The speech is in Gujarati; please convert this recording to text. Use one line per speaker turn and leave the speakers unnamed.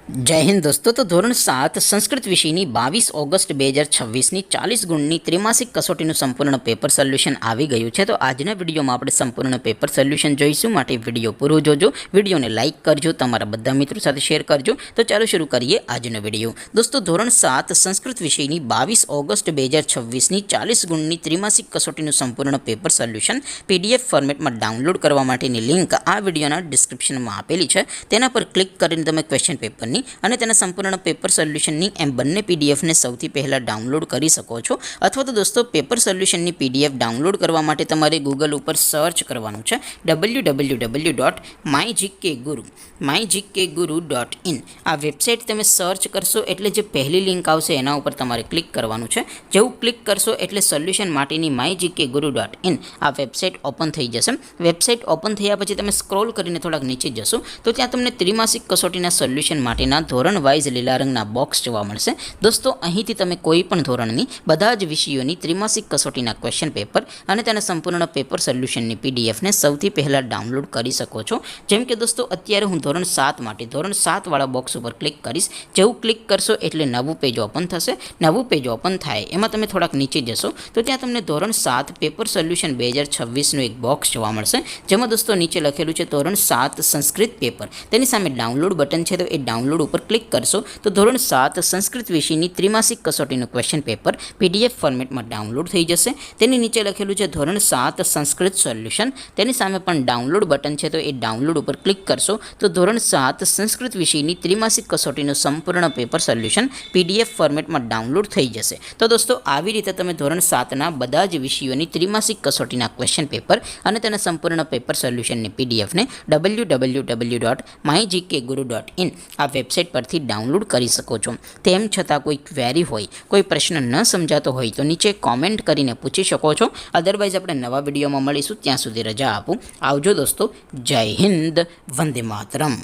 જય હિન્દ દોસ્તો. તો ધોરણ 7 સંસ્કૃત વિષયની 22 ઓગસ્ટ 2026ની 40 ગુણની ત્રિમાસિક કસોટીનું સંપૂર્ણ પેપર સોલ્યુશન આવી ગયું છે. તો આજના વિડીયોમાં આપણે સંપૂર્ણ પેપર સોલ્યુશન જોઈશું, માટે વિડીયો પૂરો જોજો. વિડીયોને લાઇક કરજો, તમારા બધા મિત્રો સાથે શેર કરજો. તો ચાલો શરૂ કરીએ આજનો વિડીયો. દોસ્તો, ધોરણ 7 સંસ્કૃત વિષયની 22 ઓગસ્ટ 2026ની 40 ગુણની ત્રિમાસિક કસોટીનું સંપૂર્ણ પેપર સોલ્યુશન PDF ફોર્મેટમાં ડાઉનલોડ કરવા માટેની લિંક આ વિડીયોના ડિસ્ક્રિપ્શનમાં આપેલી છે. તેના પર ક્લિક કરીને તમે ક્વેશ્ચન પેપરની અને તેના સંપૂર્ણ પેપર સોલ્યુશનની એમ બંને પીડીએફને સૌથી પહેલાં ડાઉનલોડ કરી શકો છો. અથવા તો દોસ્તો, પેપર સોલ્યુશનની PDF ડાઉનલોડ કરવા માટે તમારે ગૂગલ ઉપર સર્ચ કરવાનું છે www.mygkguru.in. આ વેબસાઇટ તમે સર્ચ કરશો એટલે જે પહેલી લિંક આવશે એના ઉપર તમારે ક્લિક કરવાનું છે. જેવું ક્લિક કરશો એટલે સોલ્યુશન માટેની mygkguru.in આ વેબસાઇટ ઓપન થઈ જશે. વેબસાઇટ ઓપન થયા પછી તમે સ્ક્રોલ કરીને થોડાક નીચે જશો તો ત્યાં તમને ત્રિમાસિક કસોટીના સોલ્યુશન માટેના ધોરણ વાઇઝ લીલા રંગના બોક્સ જોવા મળશે. દોસ્તો, અહીંથી તમે કોઈ પણ ધોરણની બધા જ વિષયોની ત્રિમાસિક કસોટીના ક્વેશ્ચન પેપર અને તેના સંપૂર્ણ પેપર સોલ્યુશનની PDFને સૌથી પહેલાં ડાઉનલોડ કરી શકો છો. જેમ કે દોસ્તો, અત્યારે હું ધોરણ 7 માટે ધોરણ 7 વાળા બોક્સ ઉપર ક્લિક કરીશ. જેવું ક્લિક કરશો એટલે નવું પેજ ઓપન થશે. નવું પેજ ઓપન થાય એમાં તમે થોડાક નીચે જશો તો ત્યાં તમને ધોરણ 7 પેપર સોલ્યુશન 2026નું એક બોક્સ જોવા મળશે. જેમાં દોસ્તો નીચે લખેલું છે ધોરણ 7 સંસ્કૃત પેપર. તેની સામે ડાઉનલોડ બટન છે, તો એ ડાઉનલોડ ઉપર ક્લિક કરશો તો ધોરણ 7 સંસ્કૃત વિષયની ત્રિમાસિક કસોટીનું ક્વેશ્ચન પેપર PDF ફોર્મેટમાં ડાઉનલોડ થઈ જશે. તેની નીચે લખેલું છે ધોરણ 7 સંસ્કૃત સોલ્યુશન. તેની સામે પણ ડાઉનલોડ બટન છે, તો એ ડાઉનલોડ ઉપર ક્લિક કરશો તો ધોરણ 7 સંસ્કૃત વિષયની ત્રિમાસિક કસોટીનું સંપૂર્ણ પેપર સોલ્યુશન PDF ફોર્મેટમાં ડાઉનલોડ થઈ જશે. તો દોસ્તો, આવી રીતે તમે ધોરણ 7ના બધા જ વિષયોની ત્રિમાસિક કસોટીના ક્વેશ્ચન પેપર અને તેના સંપૂર્ણ પેપર સોલ્યુશનની PDFને www.mygkguru.in આ વેબસાઇટ પરથી ડાઉનલોડ કરી શકો છો. તેમ છતાં કોઈ ક્વેરી હોય, કોઈ પ્રશ્ન ન સમજાતો હોય તો નીચે કોમેન્ટ કરીને પૂછી શકો છો. અદરવાઇઝ આપણે નવા વિડીયોમાં મળીશું. ત્યાં સુધી રજા આપું. આવજો દોસ્તો. જય હિન્દ. વંદે માતરમ.